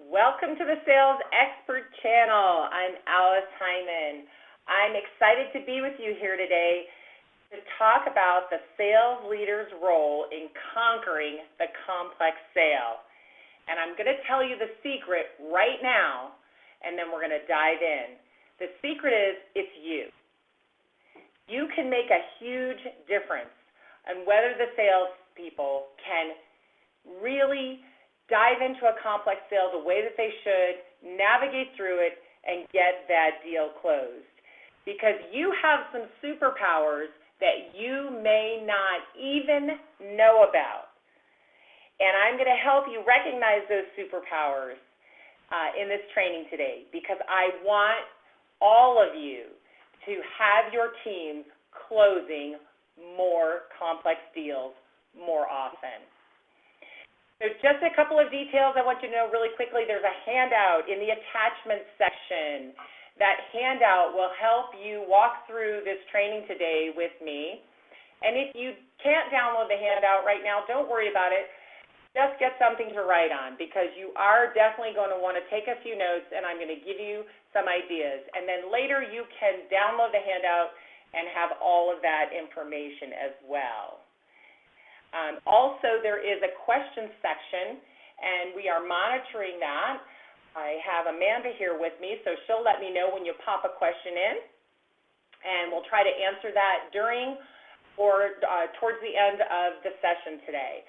Welcome to the Sales Expert Channel. I'm Alice Heiman. I'm excited to be with you here today to talk about the sales leader's role in conquering the complex sale. And I'm going to tell you the secret right now, and then we're going to dive in. The secret is it's you. You can make a huge difference on whether the salespeople can really dive into a complex sale the way that they should, navigate through it, and get that deal closed. Because you have some superpowers that you may not even know about. And I'm going to help you recognize those superpowers in this training today, because I want all of you to have your teams closing more complex deals more often. So just a couple of details I want you to know really quickly. There's a handout in the attachment section. That handout will help you walk through this training today with me. And if you can't download the handout right now, don't worry about it. Just get something to write on, because you are definitely going to want to take a few notes, and I'm going to give you some ideas. And then later you can download the handout and have all of that information as well. Also, there is a question section, and we are monitoring that. I have Amanda here with me, so she'll let me know when you pop a question in, and we'll try to answer that during or towards the end of the session today.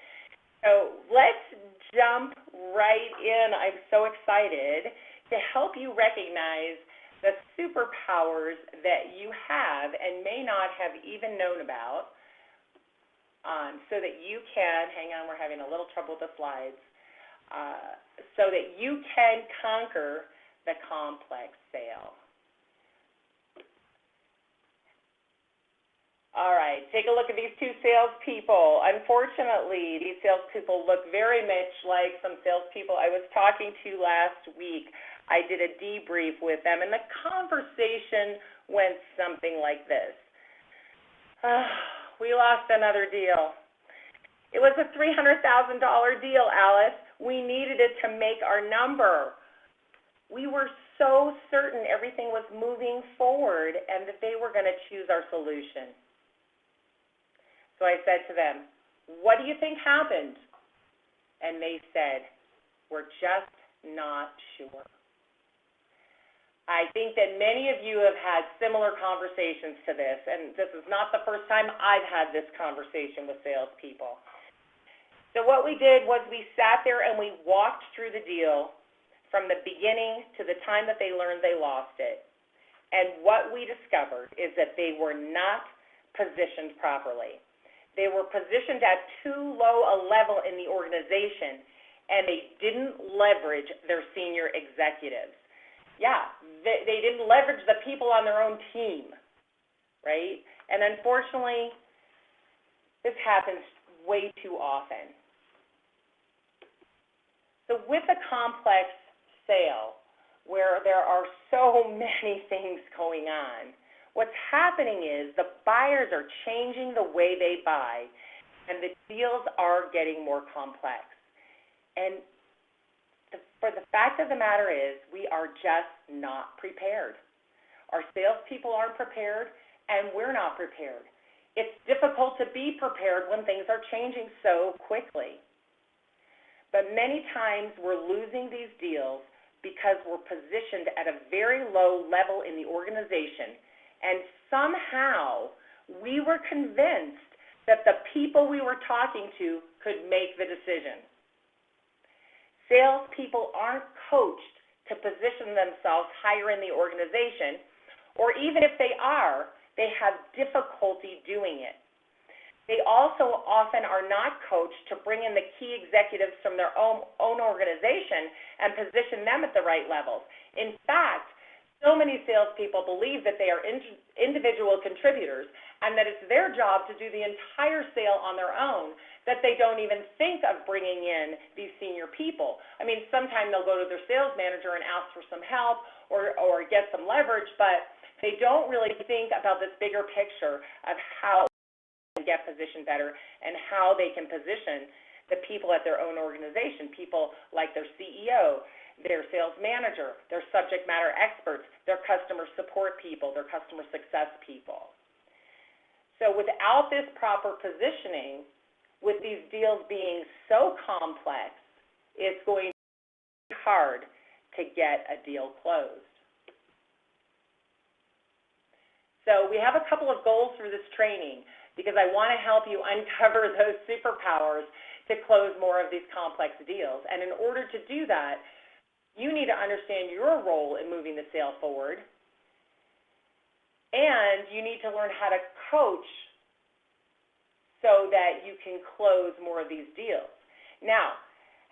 So let's jump right in. I'm so excited to help you recognize the superpowers that you have and may not have even known about, so that you can, hang on, we're having a little trouble with the slides, so that you can conquer the complex sale. All right, take a look at these two salespeople. Unfortunately, these salespeople look very much like some salespeople I was talking to last week. I did a debrief with them, and the conversation went something like this. We lost another deal. It was a $300,000 deal, Alice. We needed it to make our number. We were so certain everything was moving forward and that they were going to choose our solution. So I said to them, what do you think happened? And they said, we're just not sure. I think that many of you have had similar conversations to this, and this is not the first time I've had this conversation with salespeople. So what we did was we sat there and we walked through the deal from the beginning to the time that they learned they lost it. And what we discovered is that they were not positioned properly. They were positioned at too low a level in the organization, and they didn't leverage their senior executives. Yeah, they didn't leverage the people on their own team, right? And unfortunately, this happens way too often. So with a complex sale, where there are so many things going on, what's happening is the buyers are changing the way they buy, and the deals are getting more complex. And for the fact of the matter is, we are just not prepared. Our salespeople aren't prepared, and we're not prepared. It's difficult to be prepared when things are changing so quickly. But many times we're losing these deals because we're positioned at a very low level in the organization, and somehow we were convinced that the people we were talking to could make the decision. Salespeople aren't coached to position themselves higher in the organization, or even if they are, they have difficulty doing it. They also often are not coached to bring in the key executives from their own organization and position them at the right levels. In fact, so many salespeople believe that they are individual contributors and that it's their job to do the entire sale on their own, that they don't even think of bringing in these senior people. I mean, sometimes they'll go to their sales manager and ask for some help or get some leverage, but they don't really think about this bigger picture of how they can get positioned better and how they can position the people at their own organization, people like their CEO, their sales manager, their subject matter experts, their customer support people, their customer success people. So without this proper positioning, with these deals being so complex, it's going to be hard to get a deal closed. So we have a couple of goals for this training because I want to help you uncover those superpowers to close more of these complex deals. And in order to do that, you need to understand your role in moving the sale forward, and you need to learn how to coach so that you can close more of these deals. Now,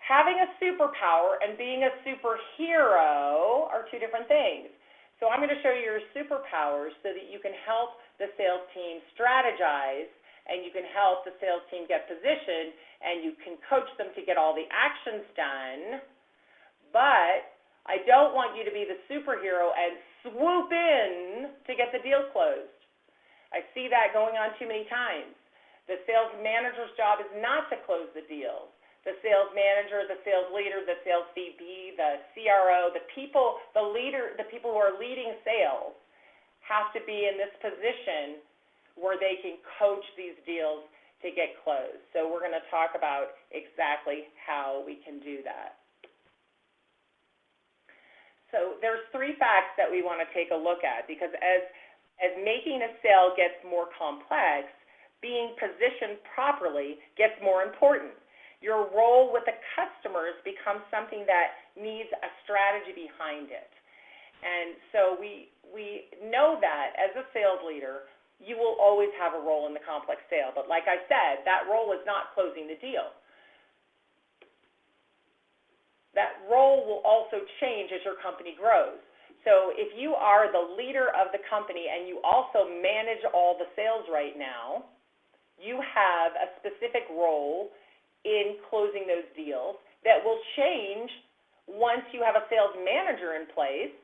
having a superpower and being a superhero are two different things. So I'm going to show you your superpowers so that you can help the sales team strategize, and you can help the sales team get positioned, and you can coach them to get all the actions done. But I don't want you to be the superhero and swoop in to get the deal closed. I see that going on too many times. The sales manager's job is not to close the deals. The sales manager, the sales leader, the sales VP, the CRO, the people who are leading sales have to be in this position where they can coach these deals to get closed. So we're going to talk about exactly how we can do that. So there's three facts that we want to take a look at, because as making a sale gets more complex, being positioned properly gets more important. Your role with the customers becomes something that needs a strategy behind it. And so we know that as a sales leader, you will always have a role in the complex sale. But like I said, that role is not closing the deal. That role will also change as your company grows. So if you are the leader of the company and you also manage all the sales right now, you have a specific role in closing those deals that will change once you have a sales manager in place,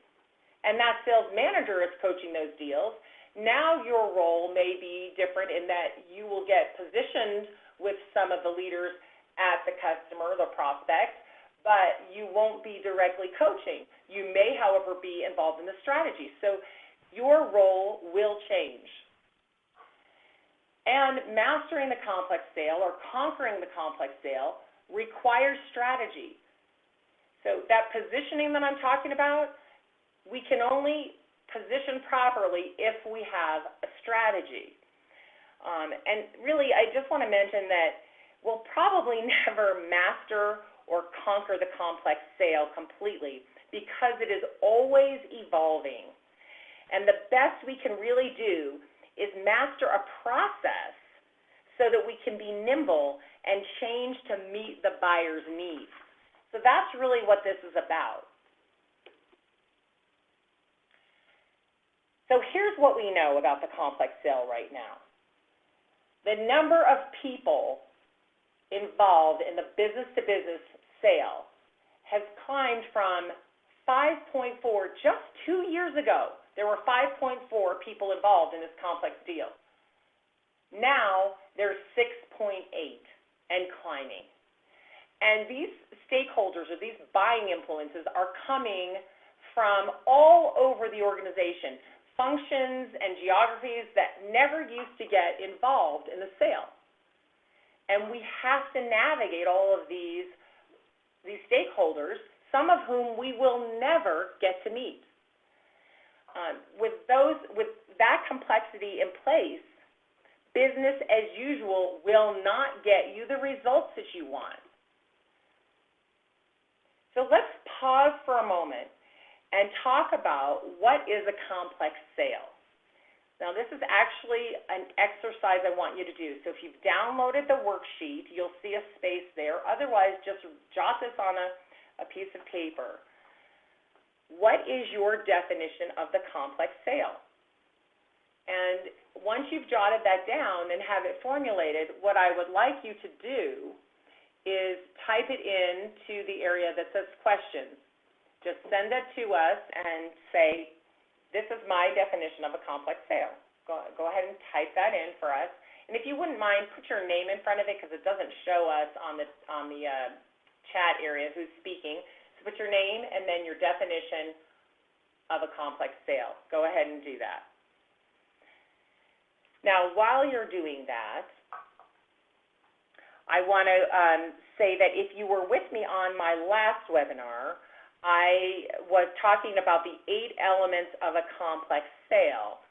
and that sales manager is coaching those deals. Now your role may be different in that you will get positioned with some of the leaders at the customer, the prospect, but you won't be directly coaching. You may, however, be involved in the strategy. So your role will change. And mastering the complex sale or conquering the complex sale requires strategy. So that positioning that I'm talking about, we can only position properly if we have a strategy. And really, I just want to mention that we'll probably never master or conquer the complex sale completely because it is always evolving. And the best we can really do is master a process so that we can be nimble and change to meet the buyer's needs. So that's really what this is about. So here's what we know about the complex sale right now. The number of people involved in the business-to-business sale has climbed from 5.4 just 2 years ago. There were 5.4 people involved in this complex deal. Now there's 6.8 and climbing. And these stakeholders or these buying influences are coming from all over the organization, functions and geographies that never used to get involved in the sale. And we have to navigate all of these stakeholders, some of whom we will never get to meet. With that complexity in place, business as usual will not get you the results that you want. So let's pause for a moment and talk about what is a complex sale. Now, this is actually an exercise I want you to do. So if you've downloaded the worksheet, you'll see a space there. Otherwise, just jot this on a piece of paper. What is your definition of the complex sale? And once you've jotted that down and have it formulated, what I would like you to do is type it into the area that says questions. Just send it to us and say, this is my definition of a complex sale. Go ahead and type that in for us. And if you wouldn't mind, put your name in front of it because it doesn't show us on the chat area who's speaking. put your name and then your definition of a complex sale. Go ahead and do that. Now, while you're doing that, I want to say that if you were with me on my last webinar, I was talking about the 8 elements of a complex sale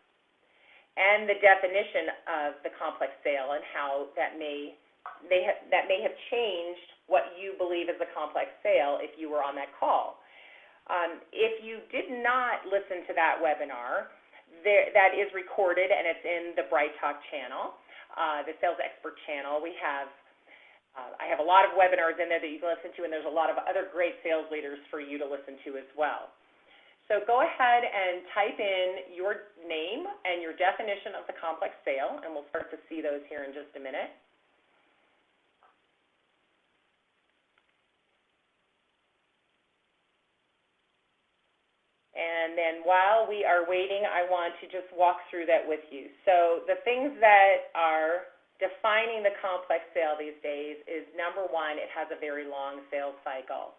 and the definition of the complex sale and how that may have changed what you believe is a complex sale if you were on that call. If you did not listen to that webinar, that is recorded and it's in the Bright Talk channel, the Sales Expert channel. I have a lot of webinars in there that you can listen to, and there's a lot of other great sales leaders for you to listen to as well. So go ahead and type in your name and your definition of the complex sale, and we'll start to see those here in just a minute. And then while we are waiting, I want to just walk through that with you. So the things that are defining the complex sale these days is, number one, it has a very long sales cycle.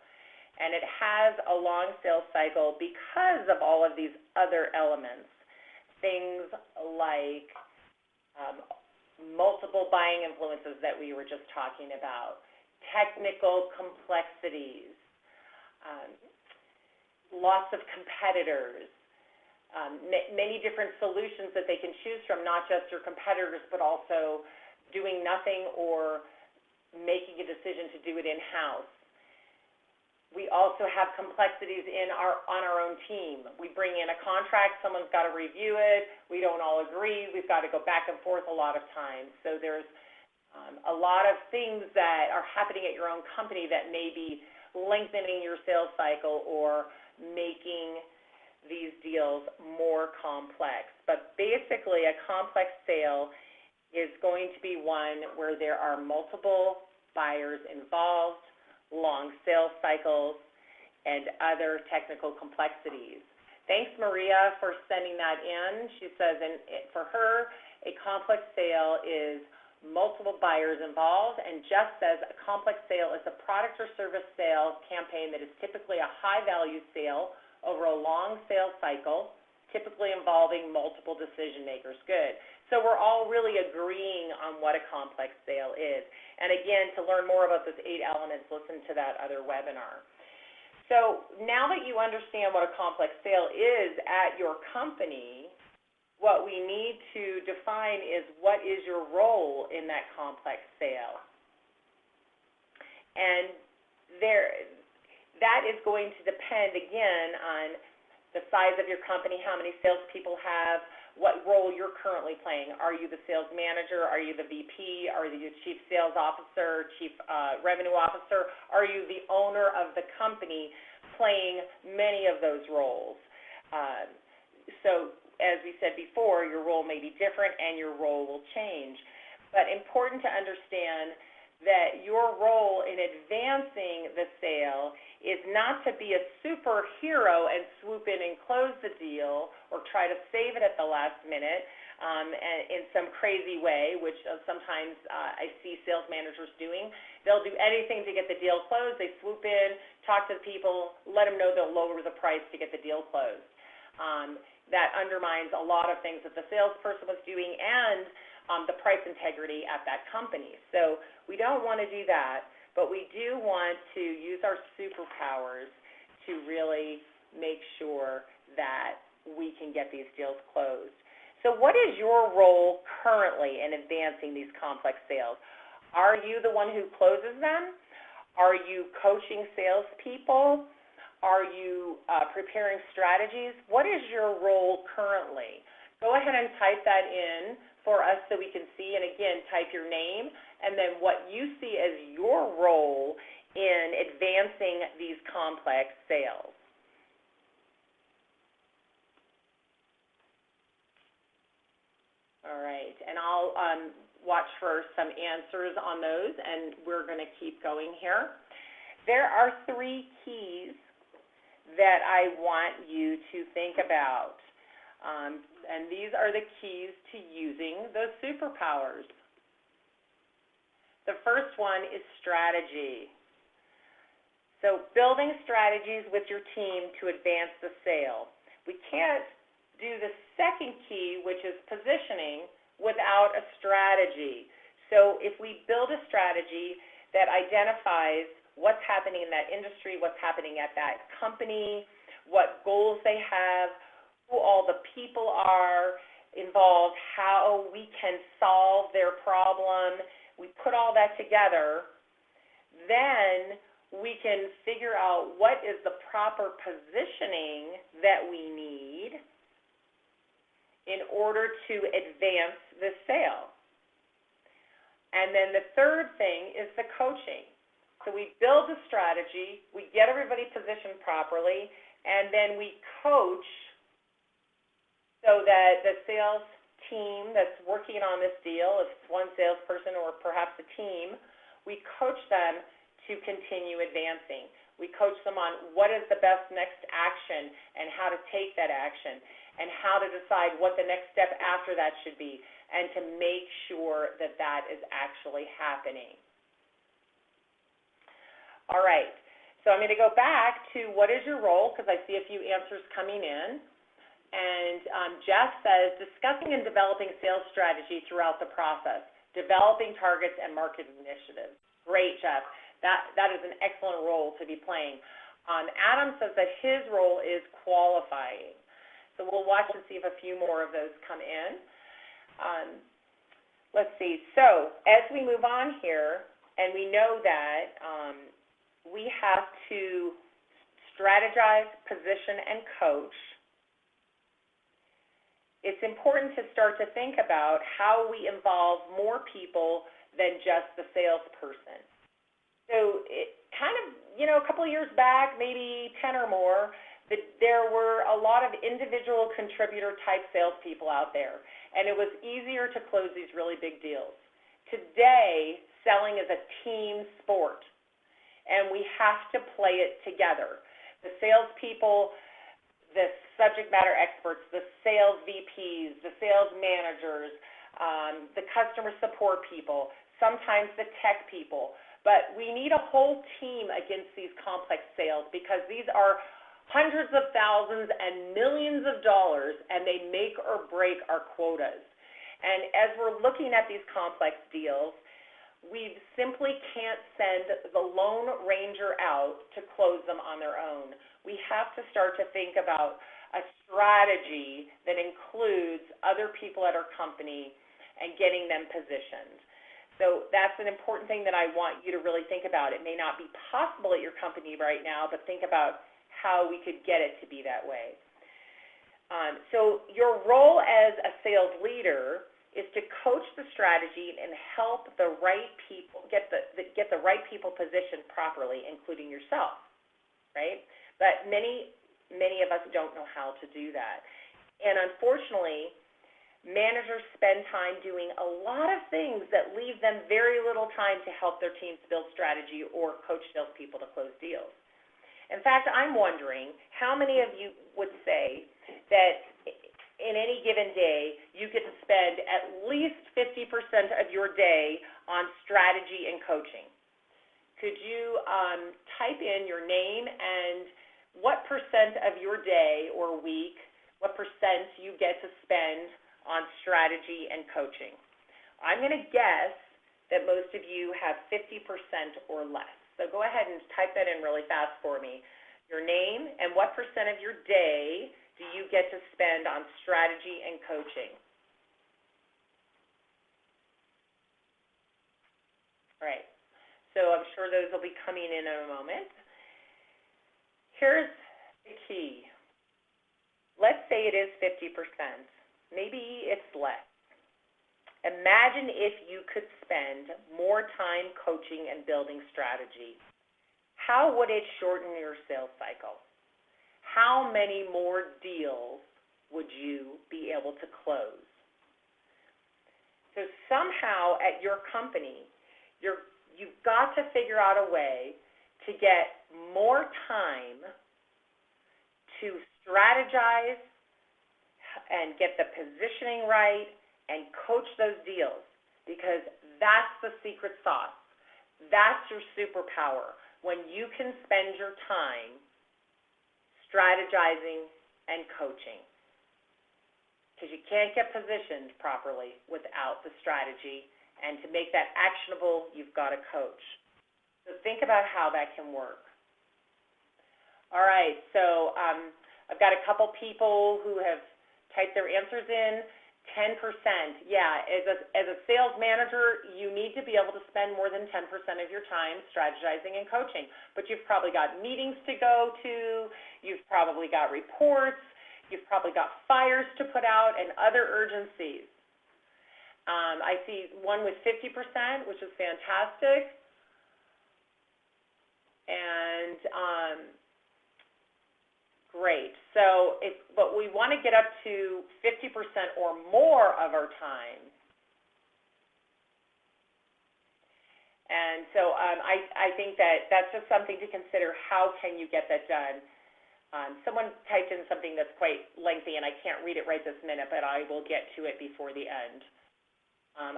And it has a long sales cycle because of all of these other elements, things like multiple buying influences that we were just talking about, technical complexities, loss of competitors, many different solutions that they can choose from, not just your competitors, but also doing nothing or making a decision to do it in-house. We also have complexities on our own team. We bring in a contract, someone's got to review it, we don't all agree, we've got to go back and forth a lot of times. So there's a lot of things that are happening at your own company that may be lengthening your sales cycle or making these deals more complex. But basically, a complex sale is going to be one where there are multiple buyers involved, long sales cycles, and other technical complexities. Thanks, Maria, for sending that in. She says, and for her, a complex sale is multiple buyers involved, and Jeff says a complex sale is a product or service sale campaign that is typically a high-value sale over a long sales cycle, typically involving multiple decision makers. Good. So we're all really agreeing on what a complex sale is. And again, to learn more about those 8 elements, listen to that other webinar. So now that you understand what a complex sale is at your company, what we need to define is what is your role in that complex sale. And that is going to depend, again, on the size of your company, how many salespeople have, what role you're currently playing. Are you the sales manager? Are you the VP? Are you the chief sales officer, chief revenue officer? Are you the owner of the company playing many of those roles? So as we said before, your role may be different and your role will change. But important to understand that your role in advancing the sale is not to be a superhero and swoop in and close the deal or try to save it at the last minute in some crazy way, which sometimes I see sales managers doing. They'll do anything to get the deal closed. They swoop in, talk to the people, let them know they'll lower the price to get the deal closed. That undermines a lot of things that the salesperson was doing and the price integrity at that company. So we don't want to do that, but we do want to use our superpowers to really make sure that we can get these deals closed. So what is your role currently in advancing these complex sales? Are you the one who closes them? Are you coaching salespeople? Are you preparing strategies? What is your role currently? Go ahead and type that in for us so we can see, and again, type your name and then what you see as your role in advancing these complex sales. All right, and I'll watch for some answers on those, and we're going to keep going here. There are 3 keys that I want you to think about. And these are the keys to using those superpowers. The first one is strategy. So building strategies with your team to advance the sale. We can't do the second key, which is positioning, without a strategy. So if we build a strategy that identifies what's happening in that industry, what's happening at that company, what goals they have, who all the people are involved, how we can solve their problem, we put all that together, then we can figure out what is the proper positioning that we need in order to advance the sale. And then the third thing is the coaching. So we build a strategy, we get everybody positioned properly, and then we coach so that the sales team that's working on this deal, if it's one salesperson or perhaps a team, we coach them to continue advancing. We coach them on what is the best next action and how to take that action and how to decide what the next step after that should be and to make sure that that is actually happening. All right, so I'm going to go back to what is your role, because I see a few answers coming in. And Jeff says, discussing and developing sales strategy throughout the process, developing targets and market initiatives. Great, Jeff. That is an excellent role to be playing. Adam says that his role is qualifying. So we'll watch and see if a few more of those come in. Let's see. So as we move on here, and we know that we have to strategize, position, and coach, it's important to start to think about how we involve more people than just the salesperson. So it kind of, a couple of years back, maybe 10 or more, there were a lot of individual contributor type salespeople out there, and it was easier to close these really big deals. Today, selling is a team sport, and we have to play it together. The salespeople, the subject matter experts, the sales VPs, the sales managers, the customer support people, sometimes the tech people. But we need a whole team against these complex sales because these are hundreds of thousands and millions of dollars, and they make or break our quotas. And as we're looking at these complex deals, we simply can't send the Lone Ranger out to close them on their own. We have to start to think about a strategy that includes other people at our company and getting them positioned. So that's an important thing that I want you to really think about. It may not be possible at your company right now, but think about how we could get it to be that way. So your role as a sales leader is to coach the strategy and help the right people get the right people positioned properly, including yourself, right? But many of us don't know how to do that. And unfortunately, managers spend time doing a lot of things that leave them very little time to help their teams build strategy or coach salespeople to close deals. In fact, I'm wondering how many of you would say that in any given day you get to spend at least 50% of your day on strategy and coaching. Could you type in your name and what percent of your day or week, what percent you get to spend on strategy and coaching? I'm going to guess that most of you have 50% or less. So go ahead and type that in really fast for me. Your name and what percent of your day do you get to spend on strategy and coaching? All right. So I'm sure those will be coming in a moment. Here's the key. Let's say it is 50%. Maybe it's less. Imagine if you could spend more time coaching and building strategy. How would it shorten your sales cycle? How many more deals would you be able to close? So somehow at your company, you've got to figure out a way to get more time to strategize and get the positioning right and coach those deals, because that's the secret sauce. That's your superpower, when you can spend your time strategizing and coaching. Because you can't get positioned properly without the strategy. And to make that actionable, you've got to coach. So think about how that can work. All right, so I've got a couple people who have typed their answers in. 10%. Yeah, as a sales manager, you need to be able to spend more than 10% of your time strategizing and coaching. But you've probably got meetings to go to, you've probably got reports, you've probably got fires to put out and other urgencies. I see one with 50%, which is fantastic. And great. So, but we want to get up to 50% or more of our time. And so I think that's just something to consider. How can you get that done? Someone typed in something that's quite lengthy, and I can't read it right this minute, but I will get to it before the end.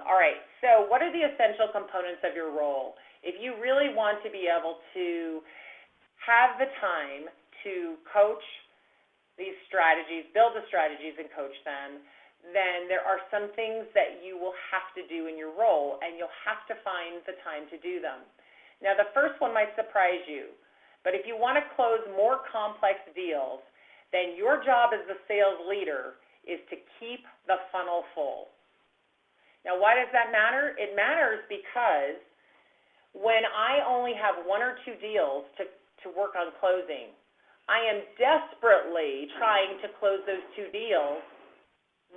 All right, so what are the essential components of your role? If you really want to be able to have the time to coach these strategies, build the strategies and coach them, then there are some things that you will have to do in your role, and you'll have to find the time to do them. Now, the first one might surprise you, but if you want to close more complex deals, then your job as the sales leader is to keep the funnel full. Now, why does that matter? It matters because when I only have one or two deals to work on closing, I am desperately trying to close those two deals,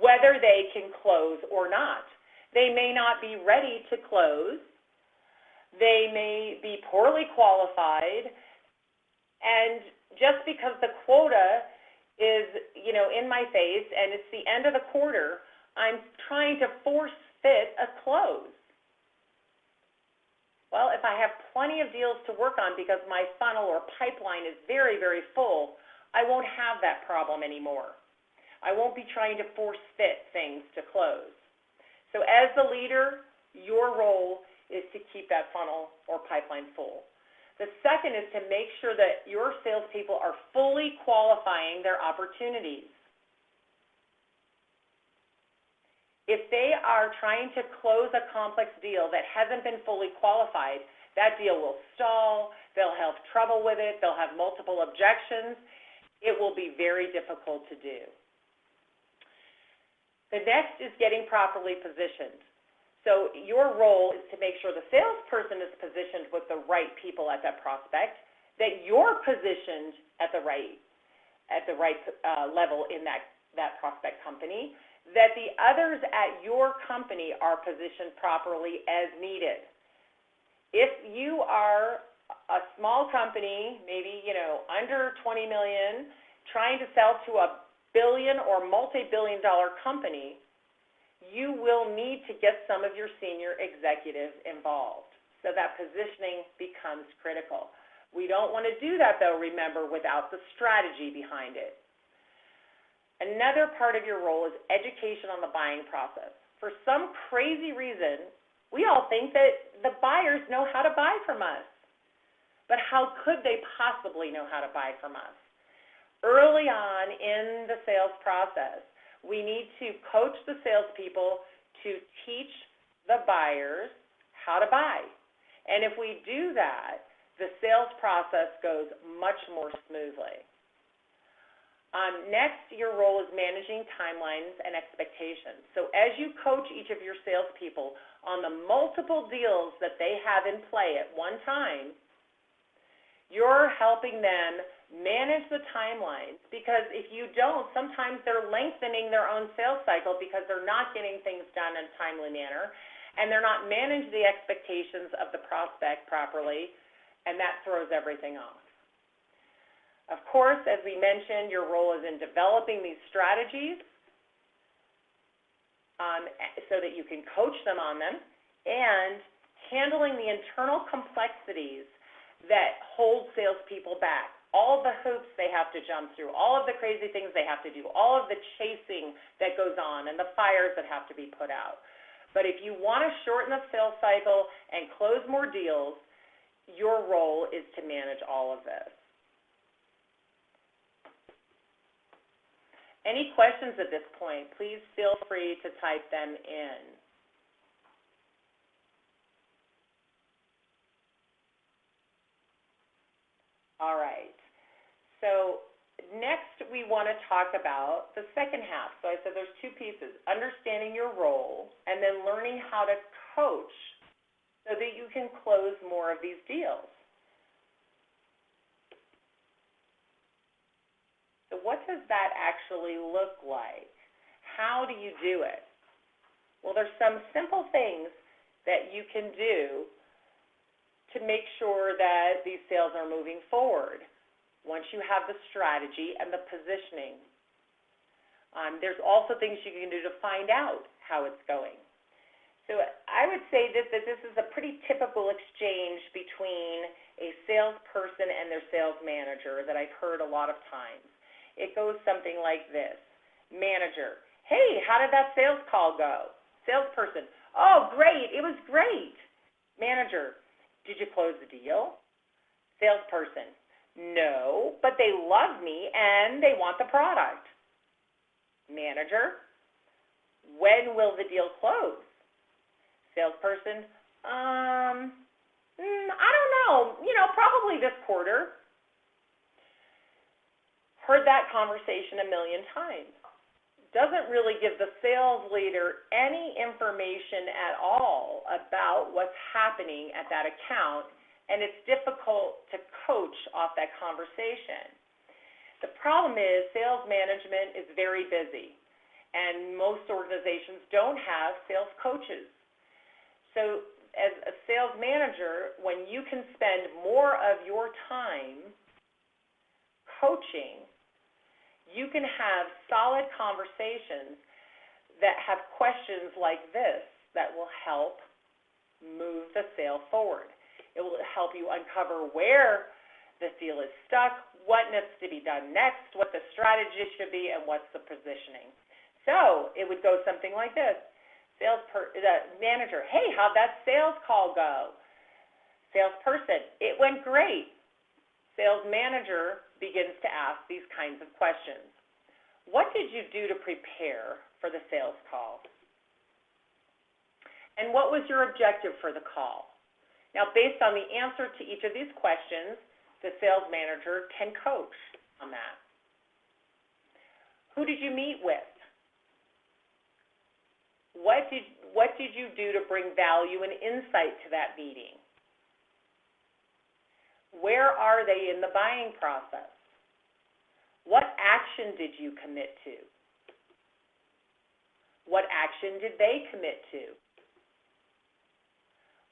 whether they can close or not. They may not be ready to close. They may be poorly qualified. And just because the quota is, in my face and it's the end of the quarter, I'm trying to force fit a close. Well, if I have plenty of deals to work on because my funnel or pipeline is very, very full, I won't have that problem anymore. I won't be trying to force fit things to close. So as the leader, your role is to keep that funnel or pipeline full. The second is to make sure that your salespeople are fully qualifying their opportunities. If they are trying to close a complex deal that hasn't been fully qualified, that deal will stall, they'll have trouble with it, they'll have multiple objections. It will be very difficult to do. The next is getting properly positioned. So your role is to make sure the salesperson is positioned with the right people at that prospect, that you're positioned at the right level in that prospect company, that the others at your company are positioned properly as needed. If you are a small company, maybe under 20 million, trying to sell to a billion or multi-billion-dollar company, you will need to get some of your senior executives involved. So that positioning becomes critical. We don't want to do that, though, remember, without the strategy behind it. Another part of your role is education on the buying process. For some crazy reason, we all think that the buyers know how to buy from us. But how could they possibly know how to buy from us? Early on in the sales process, we need to coach the salespeople to teach the buyers how to buy. And if we do that, the sales process goes much more smoothly. Next, your role is managing timelines and expectations. So as you coach each of your salespeople on the multiple deals that they have in play at one time, you're helping them manage the timelines, because if you don't, sometimes they're lengthening their own sales cycle because they're not getting things done in a timely manner, and they're not managing the expectations of the prospect properly, and that throws everything off. Of course, as we mentioned, your role is in developing these strategies so that you can coach them on them, and handling the internal complexities that hold salespeople back, all the hoops they have to jump through, all of the crazy things they have to do, all of the chasing that goes on, and the fires that have to be put out. But if you want to shorten the sales cycle and close more deals, your role is to manage all of this. Any questions at this point, please feel free to type them in. All right. So next we want to talk about the second half. So I said there's two pieces, understanding your role and then learning how to coach so that you can close more of these deals. So what does that actually look like? How do you do it? Well, there's some simple things that you can do to make sure that these sales are moving forward once you have the strategy and the positioning. There's also things you can do to find out how it's going. So I would say that this is a pretty typical exchange between a salesperson and their sales manager that I've heard a lot of times. It goes something like this. Manager, hey, how did that sales call go? Salesperson, oh, great, it was great. Manager, did you close the deal? Salesperson, no, but they love me and they want the product. Manager, when will the deal close? Salesperson, I don't know, probably this quarter. Heard that conversation a million times. Doesn't really give the sales leader any information at all about what's happening at that account, and it's difficult to coach off that conversation. The problem is sales management is very busy, and most organizations don't have sales coaches. So as a sales manager, when you can spend more of your time coaching, you can have solid conversations that have questions like this that will help move the sale forward. It will help you uncover where the deal is stuck, what needs to be done next, what the strategy should be, and what's the positioning. So it would go something like this. Manager, hey, how'd that sales call go? Salesperson, it went great. Sales manager begins to ask these kinds of questions. What did you do to prepare for the sales call? And what was your objective for the call? Now, based on the answer to each of these questions, the sales manager can coach on that. Who did you meet with? What did you do to bring value and insight to that meeting? Where are they in the buying process? What action did you commit to? What action did they commit to?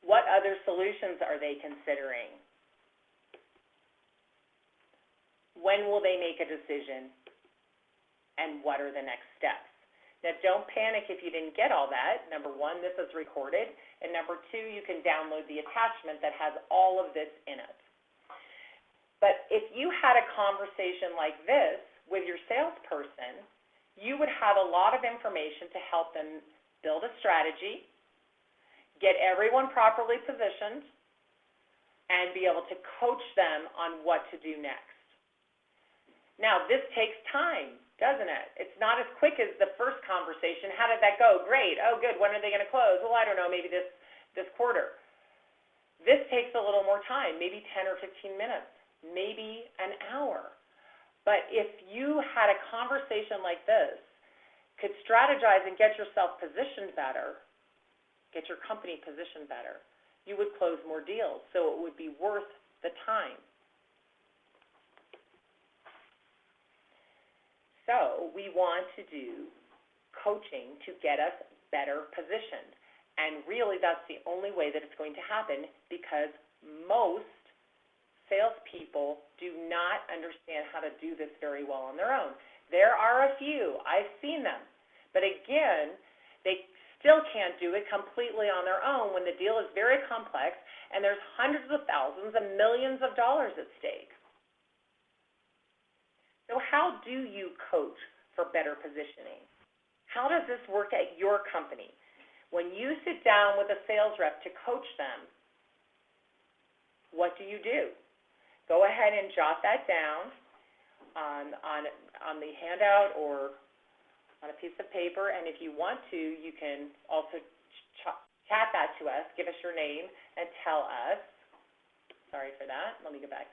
What other solutions are they considering? When will they make a decision? And what are the next steps? Now, don't panic if you didn't get all that. Number one, this is recorded. And number two, you can download the attachment that has all of this in it. But if you had a conversation like this with your salesperson, you would have a lot of information to help them build a strategy, get everyone properly positioned, and be able to coach them on what to do next. Now, this takes time, doesn't it? It's not as quick as the first conversation. How did that go? Great. Oh, good. When are they going to close? Well, I don't know, maybe this quarter. This takes a little more time, maybe 10 or 15 minutes. Maybe an hour. But if you had a conversation like this, could strategize and get yourself positioned better, get your company positioned better, you would close more deals. So it would be worth the time. So we want to do coaching to get us better positioned. And really that's the only way that it's going to happen, because most salespeople do not understand how to do this very well on their own. There are a few. I've seen them. But again, they still can't do it completely on their own when the deal is very complex and there's hundreds of thousands and millions of dollars at stake. So how do you coach for better positioning? How does this work at your company? When you sit down with a sales rep to coach them, what do? Go ahead and jot that down on the handout or on a piece of paper, and if you want to, you can also chat that to us, give us your name, and tell us, sorry for that, let me go back,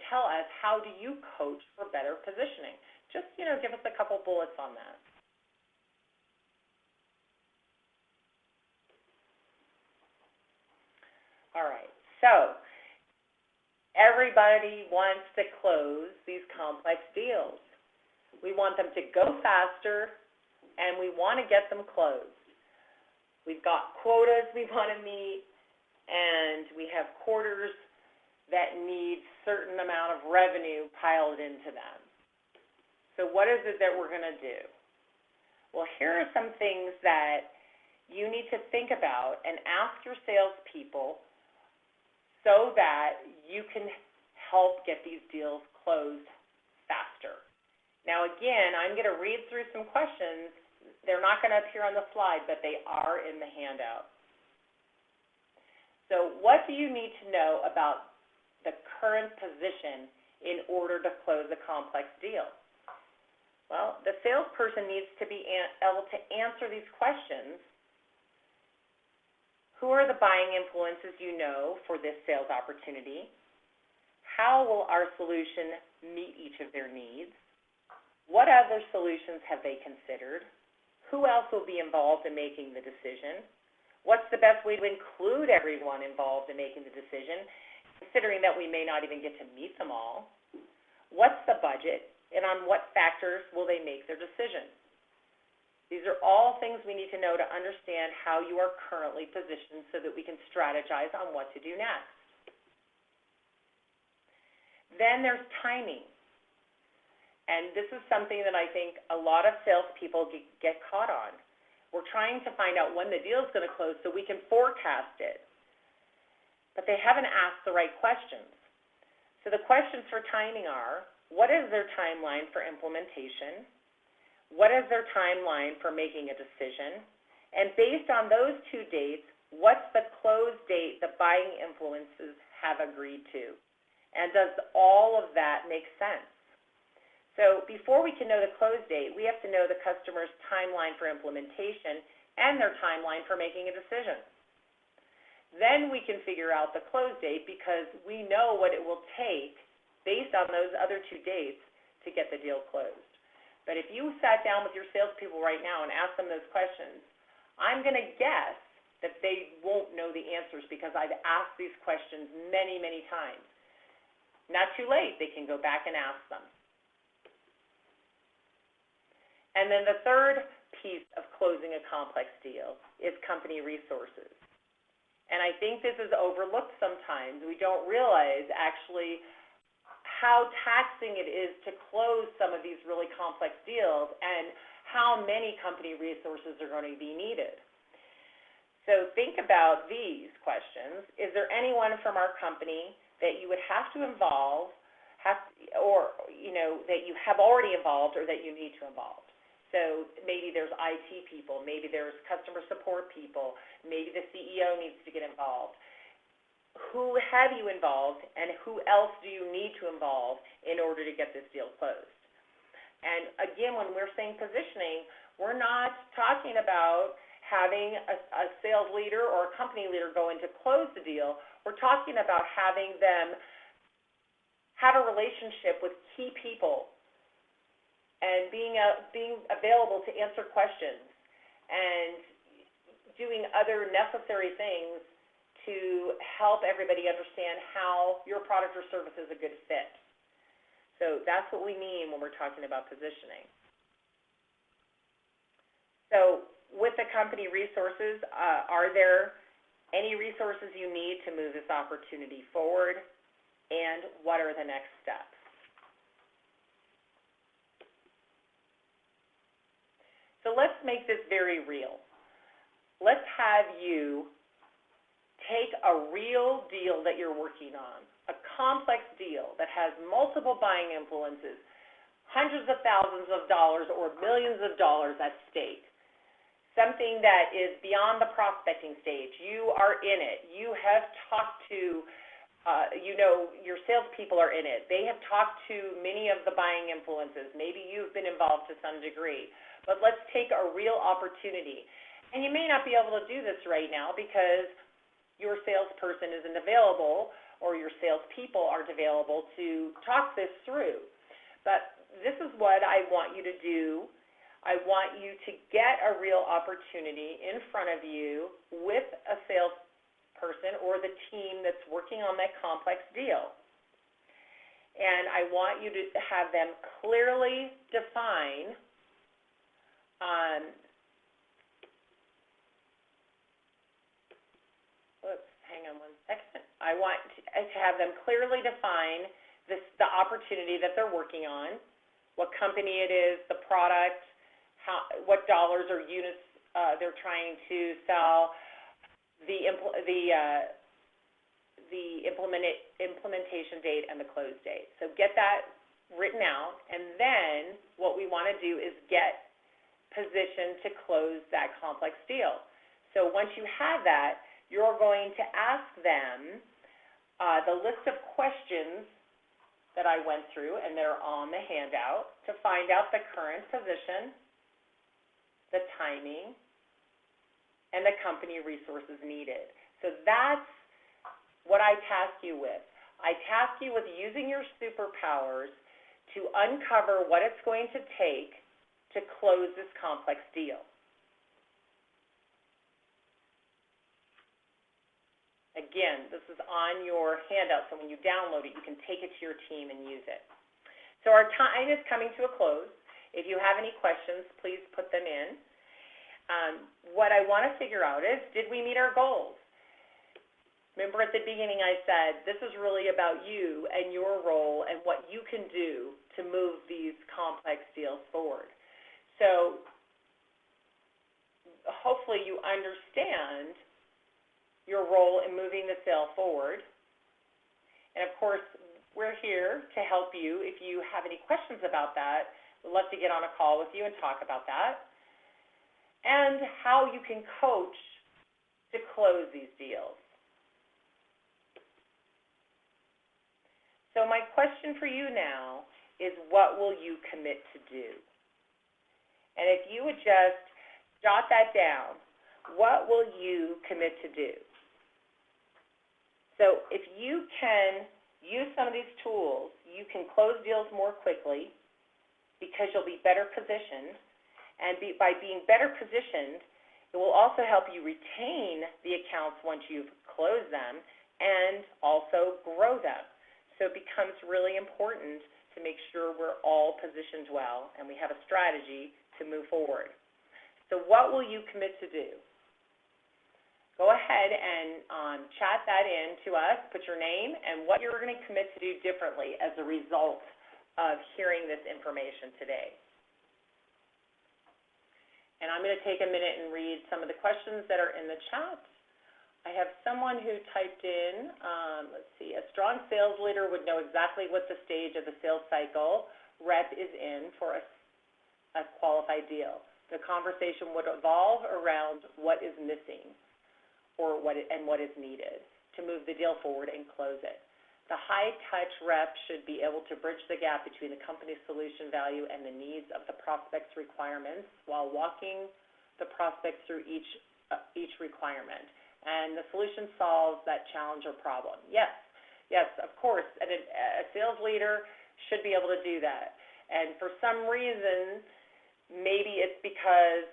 tell us how do you coach for better positioning. Just, give us a couple bullets on that. All right, so everybody wants to close these complex deals. We want them to go faster, and we want to get them closed. We've got quotas we want to meet, and we have quarters that need certain amount of revenue piled into them. So what is it that we're going to do? Well, here are some things that you need to think about and ask your salespeople so that you can help get these deals closed faster. Now, again, I'm going to read through some questions. They're not going to appear on the slide, but they are in the handout. So what do you need to know about the current position in order to close a complex deal? Well, the salesperson needs to be able to answer these questions. Who are the buying influences you know for this sales opportunity? How will our solution meet each of their needs? What other solutions have they considered? Who else will be involved in making the decision? What's the best way to include everyone involved in making the decision, considering that we may not even get to meet them all? What's the budget, and on what factors will they make their decision? These are all things we need to know to understand how you are currently positioned so that we can strategize on what to do next. Then there's timing. And this is something that I think a lot of salespeople get caught on. We're trying to find out when the deal is going to close so we can forecast it. But they haven't asked the right questions. So the questions for timing are, what is their timeline for implementation? What is their timeline for making a decision? And based on those two dates, what's the close date the buying influences have agreed to? And does all of that make sense? So before we can know the close date, we have to know the customer's timeline for implementation and their timeline for making a decision. Then we can figure out the close date because we know what it will take based on those other two dates to get the deal closed. But if you sat down with your salespeople right now and asked them those questions, I'm going to guess that they won't know the answers because I've asked these questions many, many times. Not too late, they can go back and ask them. And then the third piece of closing a complex deal is company resources. And I think this is overlooked sometimes. We don't realize actually how taxing it is to close some of these really complex deals and how many company resources are going to be needed. So think about these questions. Is there anyone from our company that you would have to involve or that you have already involved or that you need to involve? So maybe there's IT people, maybe there's customer support people, maybe the CEO needs to get involved. Who have you involved, and who else do you need to involve in order to get this deal closed? And again, when we're saying positioning, we're not talking about having a sales leader or a company leader go in to close the deal. We're talking about having them have a relationship with key people and being available to answer questions and doing other necessary things to help everybody understand how your product or service is a good fit. So that's what we mean when we're talking about positioning. So with the company resources, are there any resources you need to move this opportunity forward, and what are the next steps? So let's make this very real. Let's have you take a real deal that you're working on, a complex deal that has multiple buying influences, hundreds of thousands of dollars or millions of dollars at stake. something that is beyond the prospecting stage. You are in it. You have talked to, your salespeople are in it. They have talked to many of the buying influences. Maybe you've been involved to some degree. But let's take a real opportunity. And you may not be able to do this right now because your salesperson isn't available or your salespeople aren't available to talk this through. But this is what I want you to do. I want you to get a real opportunity in front of you with a salesperson or the team that's working on that complex deal. And I want you to have them clearly define hang on one second. I want to have them clearly define the opportunity that they're working on, what company it is, the product, what dollars or units they're trying to sell, the implementation date and the close date. So get that written out, and then what we want to do is get positioned to close that complex deal. So once you have that, you're going to ask them the list of questions that I went through, and they're on the handout, to find out the current position, the timing, and the company resources needed. So that's what I task you with. I task you with using your superpowers to uncover what it's going to take to close this complex deal. Again, this is on your handout, so when you download it, you can take it to your team and use it. So our time is coming to a close. If you have any questions, please put them in. What I want to figure out is, did we meet our goals? Remember at the beginning I said, this is really about you and your role and what you can do to move these complex deals forward. So hopefully you understand your role in moving the sale forward. And of course, we're here to help you. If you have any questions about that, we'd love to get on a call with you and talk about that. And how you can coach to close these deals. So my question for you now is, what will you commit to do? And if you would just jot that down, what will you commit to do? So if you can use some of these tools, you can close deals more quickly because you'll be better positioned. And by being better positioned, it will also help you retain the accounts once you've closed them and also grow them. So it becomes really important to make sure we're all positioned well and we have a strategy to move forward. So what will you commit to do? Go ahead and chat that in to us, put your name and what you're going to commit to do differently as a result of hearing this information today. And I'm going to take a minute and read some of the questions that are in the chat. I have someone who typed in, let's see, a strong sales leader would know exactly what the stage of the sales cycle rep is in for a qualified deal. The conversation would evolve around what is missing or what is needed to move the deal forward and close it. The high-touch rep should be able to bridge the gap between the company's solution value and the needs of the prospect's requirements while walking the prospect through each requirement. And the solution solves that challenge or problem. Yes, of course, a sales leader should be able to do that. And for some reason, maybe it's because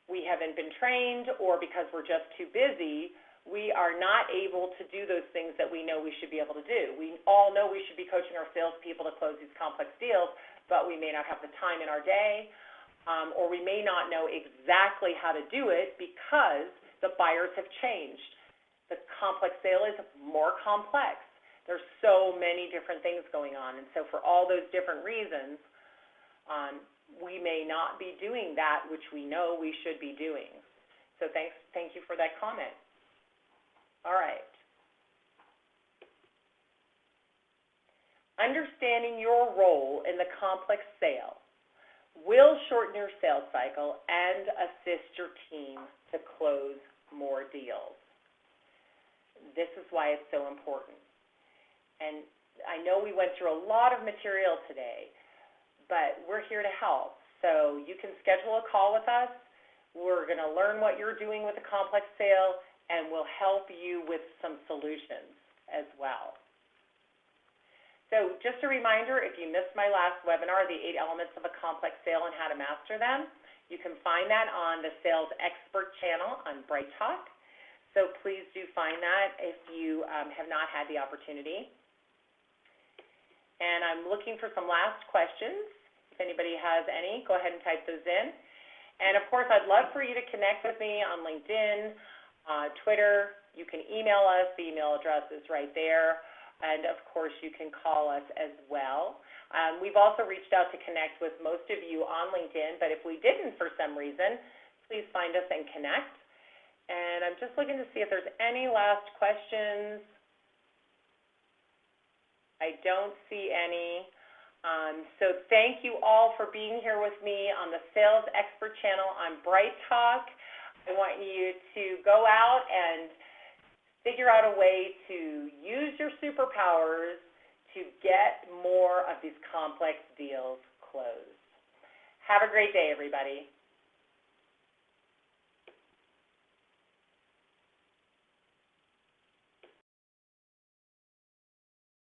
we haven't been trained or because we're just too busy, we are not able to do those things that we know we should be able to do. We all know we should be coaching our salespeople to close these complex deals, but we may not have the time in our day, or we may not know exactly how to do it because the buyers have changed. The complex sale is more complex. There's so many different things going on, and so for all those different reasons, we may not be doing that which we know we should be doing. So thank you for that comment. All right. Understanding your role in the complex sale. will shorten your sales cycle and assist your team to close more deals. This is why it's so important. And I know we went through a lot of material today, but we're here to help. So you can schedule a call with us. We're going to learn what you're doing with a complex sale, and we'll help you with some solutions as well. So just a reminder, if you missed my last webinar, the 8 elements of a complex sale and how to master them, you can find that on the Sales Expert channel on Bright Talk. So please do find that if you have not had the opportunity. And I'm looking for some last questions. If anybody has any, go ahead and type those in. And, of course, I'd love for you to connect with me on LinkedIn, Twitter. You can email us. The email address is right there. And, of course, you can call us as well. We've also reached out to connect with most of you on LinkedIn, but if we didn't for some reason, please find us and connect. And I'm just looking to see if there's any last questions. I don't see any. So thank you all for being here with me on the Sales Expert channel on Bright Talk. I want you to go out and figure out a way to use your superpowers to get more of these complex deals closed. Have a great day, everybody.